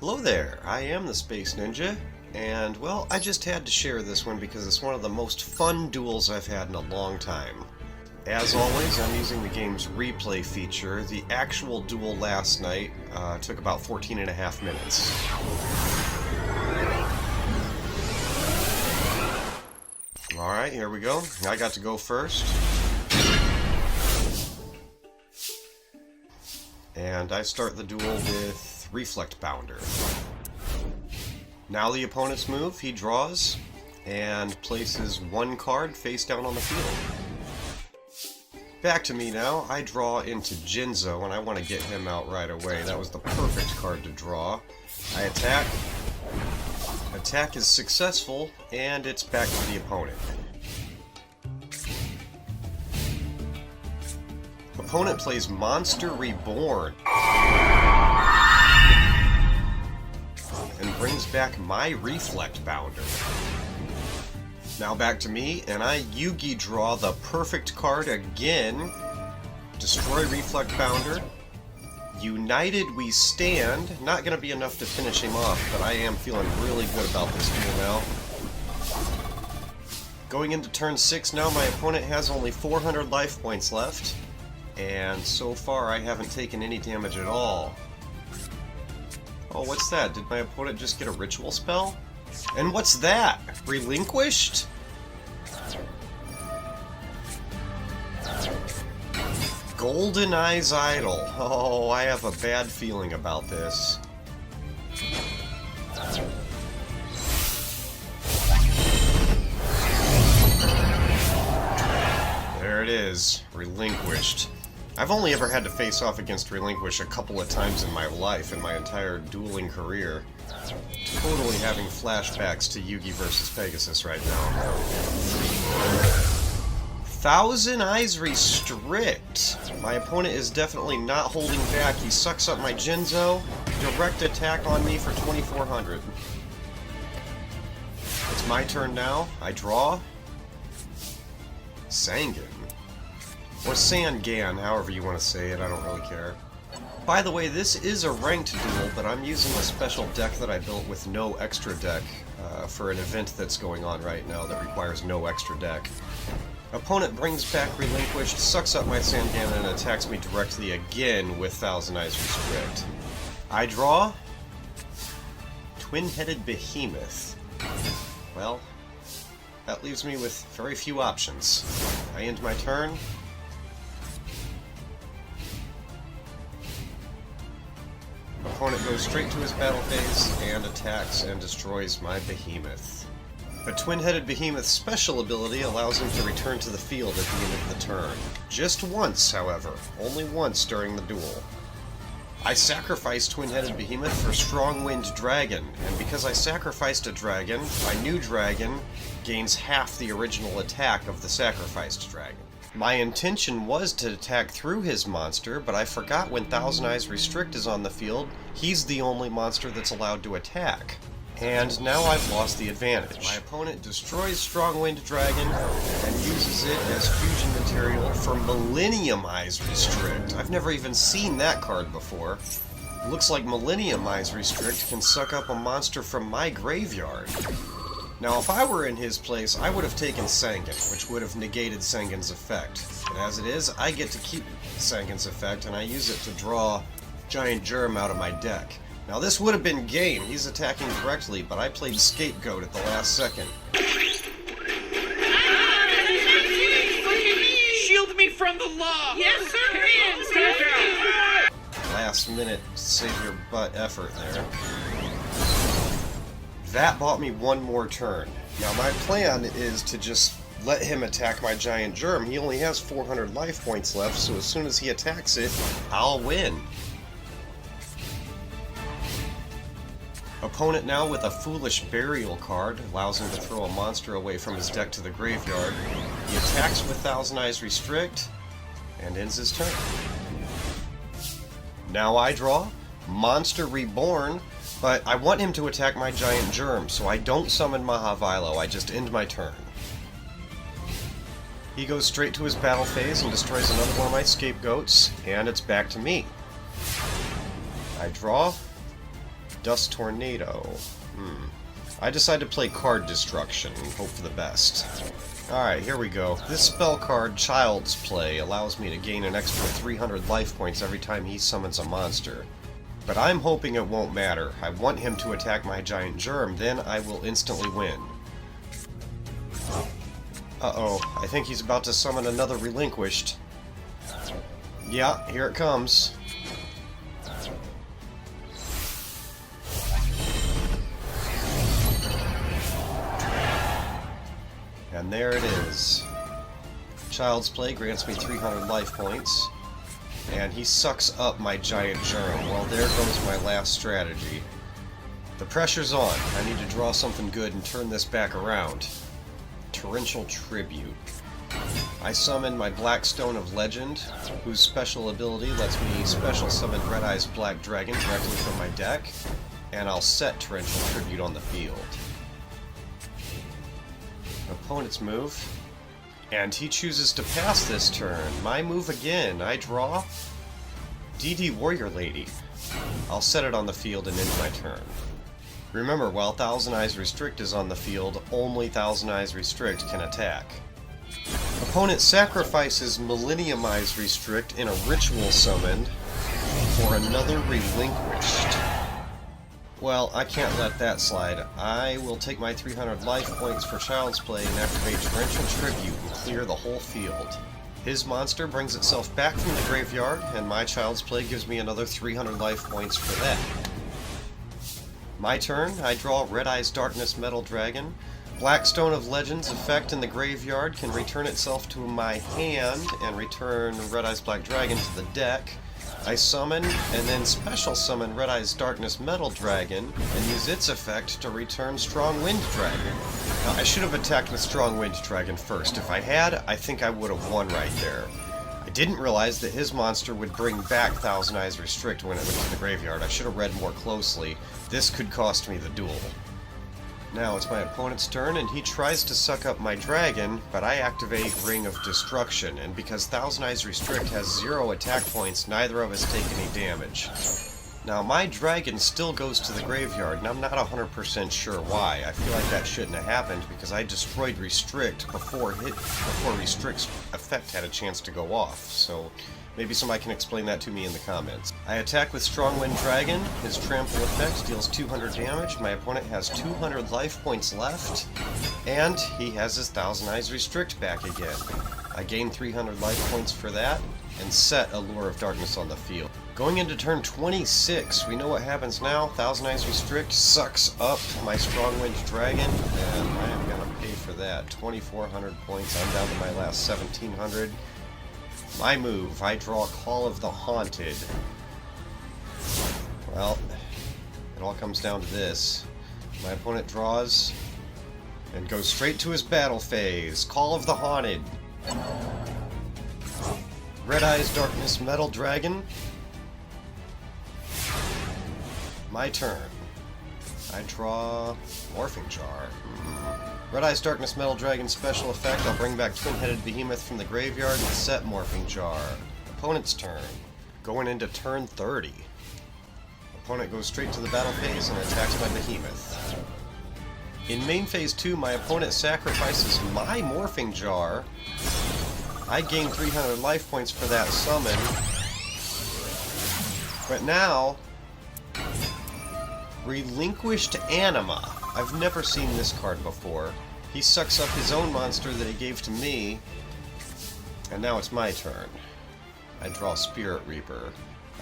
Hello there, I am the Space Ninja, and well, I just had to share this one because it's one of the most fun duels I've had in a long time. As always, I'm using the game's replay feature. The actual duel last night took about 14 and a half minutes. Alright, here we go. I got to go first. And I start the duel with Reflect Bounder. Now the opponent's move, he draws and places one card face down on the field. Back to me now. I draw into Jinzo and I want to get him out right away. That was the perfect card to draw. I attack. Attack is successful and it's back to the opponent. Opponent plays Monster Reborn and brings back my Reflect Bounder. Now back to me, and I Yugi draw the perfect card again. Destroy Reflect Bounder. United we stand. Not going to be enough to finish him off, but I am feeling really good about this duel now. Going into turn 6 now, my opponent has only 400 life points left. And so far I haven't taken any damage at all. Oh, what's that? Did my opponent just get a ritual spell? And what's that? Relinquished? Golden Eyes Idol. Oh, I have a bad feeling about this. There it is. Relinquished. I've only ever had to face off against Relinquish a couple of times in my life, in my entire dueling career. Totally having flashbacks to Yugi vs. Pegasus right now. Thousand Eyes Restrict. My opponent is definitely not holding back. He sucks up my Jinzo. Direct attack on me for 2400. It's my turn now. I draw. Sangan. Or Sangan, however you want to say it, I don't really care. By the way, this is a ranked duel, but I'm using a special deck that I built with no extra deck for an event that's going on right now that requires no extra deck. Opponent brings back Relinquished, sucks up my Sangan, and attacks me directly again with Thousand Eyes Restrict. I draw Twin-Headed Behemoth. Well, that leaves me with very few options. I end my turn. Opponent goes straight to his battle phase and attacks and destroys my Behemoth. The Twin-Headed Behemoth's special ability allows him to return to the field at the end of the turn. Just once, however. Only once during the duel. I sacrificed Twin-Headed Behemoth for Strong-Wind Dragon, and because I sacrificed a dragon, my new dragon gains half the original attack of the sacrificed dragon. My intention was to attack through his monster, but I forgot when Thousand Eyes Restrict is on the field, he's the only monster that's allowed to attack. And now I've lost the advantage. My opponent destroys Strong-Wind Dragon and uses it as fusion material for Millennium Eyes Restrict. I've never even seen that card before. Looks like Millennium Eyes Restrict can suck up a monster from my graveyard. Now, if I were in his place, I would have taken Sangan, which would have negated Sangan's effect. But as it is, I get to keep Sangan's effect, and I use it to draw Giant Germ out of my deck. Now, this would have been game. He's attacking directly, but I played Scapegoat at the last second. Shield me from the law! Yes, sir! Last minute save your butt effort there. That bought me one more turn. Now my plan is to just let him attack my Giant Germ. He only has 400 life points left, so as soon as he attacks it, I'll win. Opponent now with a Foolish Burial card allows him to throw a monster away from his deck to the graveyard. He attacks with Thousand Eyes Restrict and ends his turn. Now I draw Monster Reborn. But I want him to attack my Giant Germ, so I don't summon Mahavilo, I just end my turn. He goes straight to his battle phase and destroys another one of my scapegoats, and it's back to me. I draw. Dust Tornado. I decide to play Card Destruction and hope for the best. Alright, here we go. This spell card, Child's Play, allows me to gain an extra 300 life points every time he summons a monster. But I'm hoping it won't matter. I want him to attack my giant germ, then I will instantly win. Uh-oh, I think he's about to summon another Relinquished. Yeah, here it comes. And there it is. Child's Play grants me 300 life points. And he sucks up my giant germ. Well, there goes my last strategy. The pressure's on. I need to draw something good and turn this back around. Torrential Tribute. I summon my Black Stone of Legend, whose special ability lets me special summon Red Eye's Black Dragon directly from my deck, and I'll set Torrential Tribute on the field. Opponent's move. And he chooses to pass this turn. My move again. I draw DD Warrior Lady. I'll set it on the field and end my turn. Remember, while Thousand Eyes Restrict is on the field, only Thousand Eyes Restrict can attack. Opponent sacrifices Millennium Eyes Restrict in a ritual summon for another Relinquished. Well, I can't let that slide. I will take my 300 life points for Child's Play and activate Torrential Tribute and clear the whole field. His monster brings itself back from the graveyard, and my Child's Play gives me another 300 life points for that. My turn, I draw Red Eye's Darkness Metal Dragon. Black Stone of Legends effect in the graveyard can return itself to my hand and return Red Eye's Black Dragon to the deck. I summon and then special summon Red Eye's Darkness Metal Dragon and use its effect to return Strong Wind Dragon. Now, I should have attacked with Strong Wind Dragon first. If I had, I think I would have won right there. I didn't realize that his monster would bring back Thousand Eyes Restrict when it went to the graveyard. I should have read more closely. This could cost me the duel. Now it's my opponent's turn, and he tries to suck up my dragon, but I activate Ring of Destruction, and because Thousand Eyes Restrict has 0 attack points, neither of us take any damage. Now my dragon still goes to the graveyard, and I'm not 100% sure why. I feel like that shouldn't have happened, because I destroyed Restrict before Restrict's effect had a chance to go off, so maybe somebody can explain that to me in the comments. I attack with Strong Wind Dragon. His trample effect deals 200 damage. My opponent has 200 life points left, and he has his Thousand Eyes Restrict back again. I gain 300 life points for that, and set Allure of Darkness on the field. Going into turn 26, we know what happens now. Thousand Eyes Restrict sucks up my Strong Wind Dragon, and I am going to pay for that. 2,400 points. I'm down to my last 1,700. My move, I draw Call of the Haunted. Well, it all comes down to this. My opponent draws and goes straight to his battle phase. Call of the Haunted. Red Eye's Darkness Metal Dragon. My turn. I draw Morphing Jar. Red Eye's Darkness Metal Dragon special effect. I'll bring back Twin-Headed Behemoth from the graveyard and set Morphing Jar. Opponent's turn. Going into turn 30. Opponent goes straight to the battle phase and attacks my Behemoth. In main phase 2, my opponent sacrifices my Morphing Jar. I gain 300 life points for that summon. But now, Relinquished Anima. I've never seen this card before. He sucks up his own monster that he gave to me, and now it's my turn. I draw Spirit Reaper.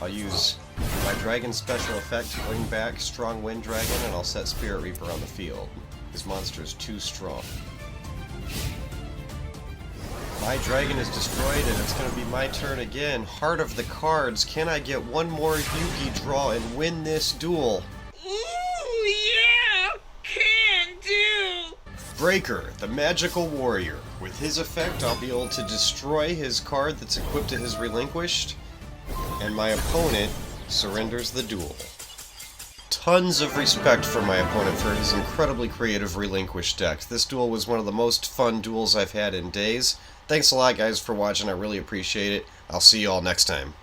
I'll use my dragon special effect to bring back Strong Wind Dragon, and I'll set Spirit Reaper on the field. His monster is too strong. My dragon is destroyed, and it's going to be my turn again. Heart of the Cards. Can I get one more Yugi draw and win this duel? Ooh, yeah! Can do! Breaker, the Magical Warrior. With his effect, I'll be able to destroy his card that's equipped to his Relinquished, and my opponent surrenders the duel. Tons of respect for my opponent for his incredibly creative Relinquished deck. This duel was one of the most fun duels I've had in days. Thanks a lot, guys, for watching. I really appreciate it. I'll see you all next time.